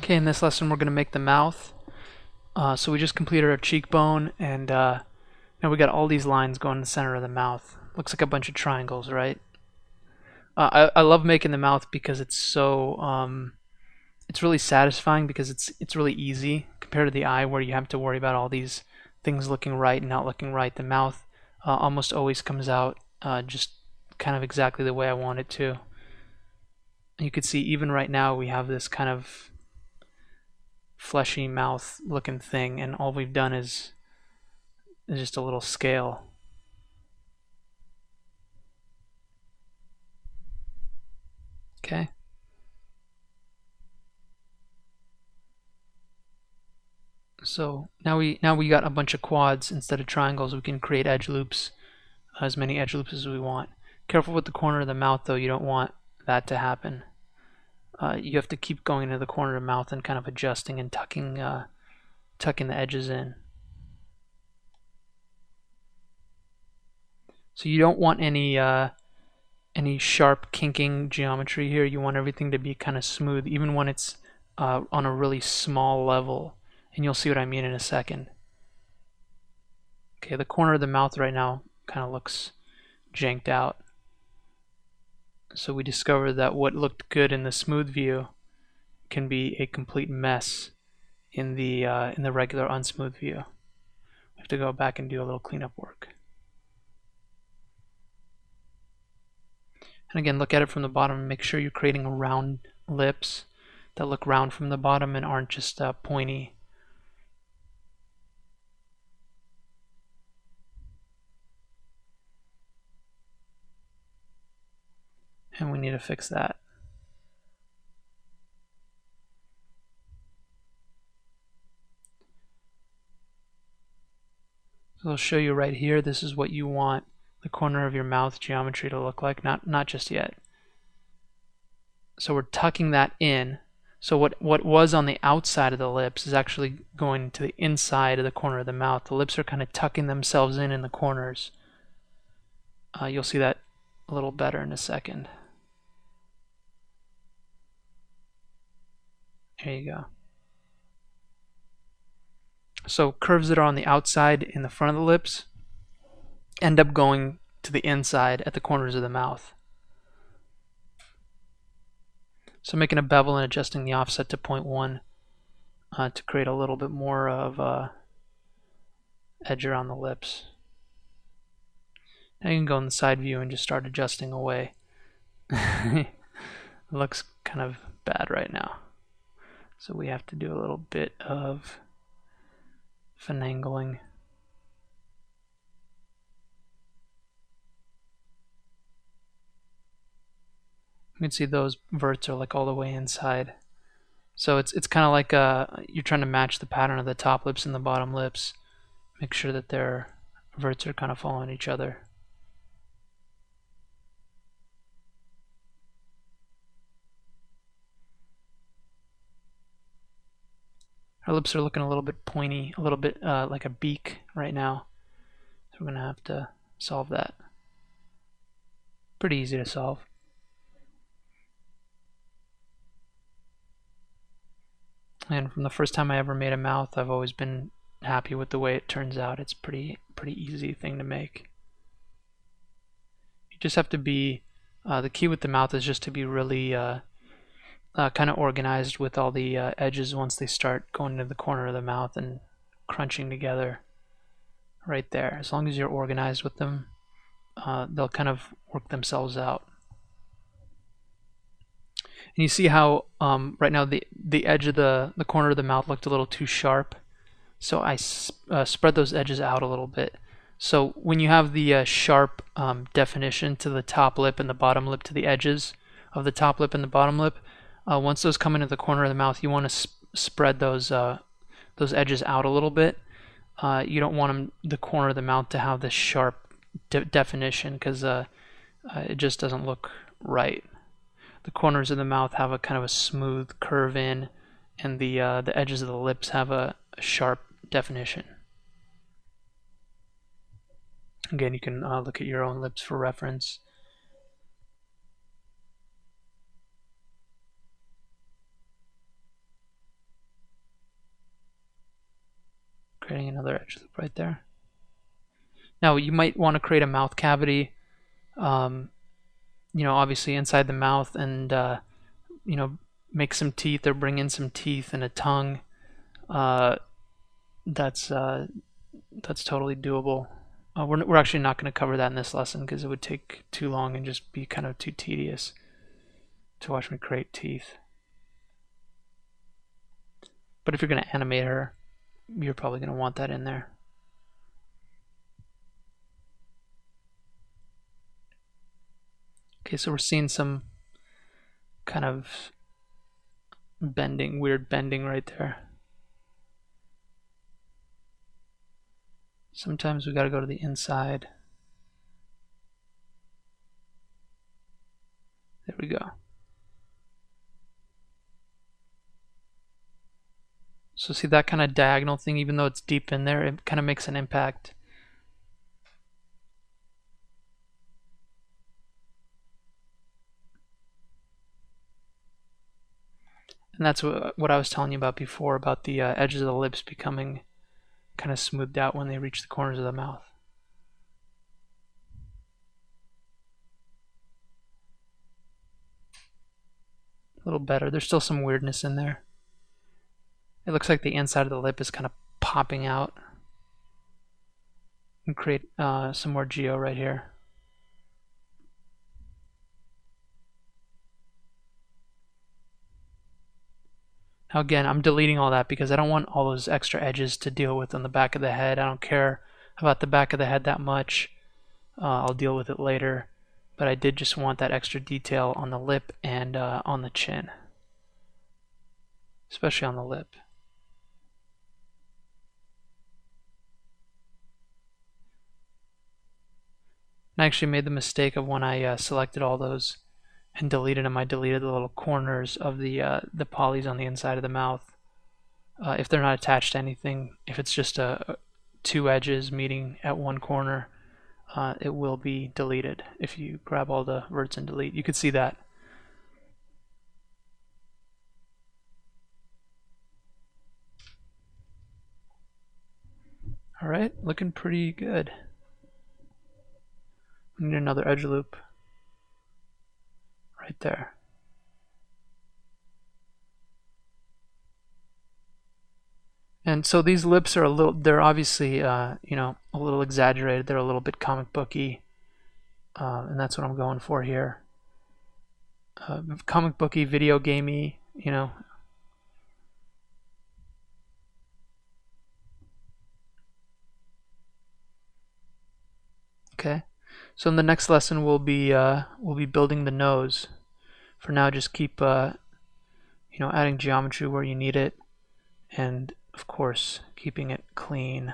Okay, in this lesson we're going to make the mouth. So we just completed our cheekbone, and now we got all these lines going in the center of the mouth. Looks like a bunch of triangles, right? I love making the mouth because it's so it's really satisfying because it's really easy compared to the eye where you have to worry about all these things looking right and not looking right. The mouth almost always comes out just kind of exactly the way I want it to. You can see even right now we have this kind of fleshy mouth looking thing, and all we've done is just a little scale. Okay. So now we got a bunch of quads instead of triangles. We can create edge loops, as many edge loops as we want. Careful with the corner of the mouth though, you don't want that to happen. You have to keep going into the corner of the mouth and kind of adjusting and tucking the edges in. So you don't want any sharp kinking geometry here. You want everything to be kind of smooth, even when it's on a really small level. And you'll see what I mean in a second. Okay, the corner of the mouth right now kind of looks janked out. So we discovered that what looked good in the smooth view can be a complete mess in the regular unsmooth view. We have to go back and do a little cleanup work. And again, look at it from the bottom and make sure you're creating round lips that look round from the bottom and aren't just pointy. And we need to fix that. So I'll show you right here. This is what you want the corner of your mouth geometry to look like. Not just yet. So we're tucking that in. So what was on the outside of the lips is actually going to the inside of the corner of the mouth. The lips are kind of tucking themselves in the corners. You'll see that a little better in a second. There you go. So curves that are on the outside in the front of the lips end up going to the inside at the corners of the mouth. So making a bevel and adjusting the offset to 0.1 to create a little bit more of edge around the lips. Now you can go in the side view and just start adjusting away. It looks kind of bad right now. So we have to do a little bit of finagling. You can see those verts are like all the way inside. So it's kind of like you're trying to match the pattern of the top lips and the bottom lips. Make sure that their verts are kind of following each other. Our lips are looking a little bit pointy, a little bit like a beak right now. So we're going to have to solve that. Pretty easy to solve. And from the first time I ever made a mouth, I've always been happy with the way it turns out. It's pretty easy thing to make. You just have to be, the key with the mouth is just to be really kind of organized with all the edges once they start going into the corner of the mouth and crunching together right there. As long as you're organized with them, they'll kind of work themselves out. And you see how right now the edge of the corner of the mouth looked a little too sharp. So I spread those edges out a little bit. So when you have the sharp definition to the top lip and the bottom lip to the edges of the top lip and the bottom lip, once those come into the corner of the mouth, you want to spread those edges out a little bit. You don't want the corner of the mouth to have this sharp definition because it just doesn't look right. The corners of the mouth have a kind of a smooth curve in, and the edges of the lips have a sharp definition. Again, you can look at your own lips for reference. Creating another edge loop right there. Now you might want to create a mouth cavity, obviously inside the mouth, and make some teeth or bring in some teeth and a tongue. That's totally doable. We're actually not going to cover that in this lesson because it would take too long and just be kind of too tedious to watch me create teeth. But if you're going to animate her, you're probably going to want that in there. Okay, so we're seeing some kind of bending, weird bending right there. Sometimes we got to go to the inside. There we go. So see that kind of diagonal thing, even though it's deep in there, it kind of makes an impact. And that's what I was telling you about before, about the edges of the lips becoming kind of smoothed out when they reach the corners of the mouth. A little better. There's still some weirdness in there. It looks like the inside of the lip is kind of popping out. And create some more geo right here. Now again, I'm deleting all that because I don't want all those extra edges to deal with on the back of the head. I don't care about the back of the head that much. I'll deal with it later. But I did just want that extra detail on the lip and on the chin. Especially on the lip. I actually made the mistake of when I selected all those and deleted them, I deleted the little corners of the polys on the inside of the mouth. If they're not attached to anything, if it's just two edges meeting at one corner, it will be deleted. If you grab all the verts and delete, you could see that. Alright, looking pretty good. We need another edge loop right there. And so these lips are they're obviously, a little exaggerated. They're a little bit comic booky. And that's what I'm going for here. Comic booky, video gamey, Okay. So in the next lesson we'll be building the nose. For now, just keep adding geometry where you need it, and of course keeping it clean.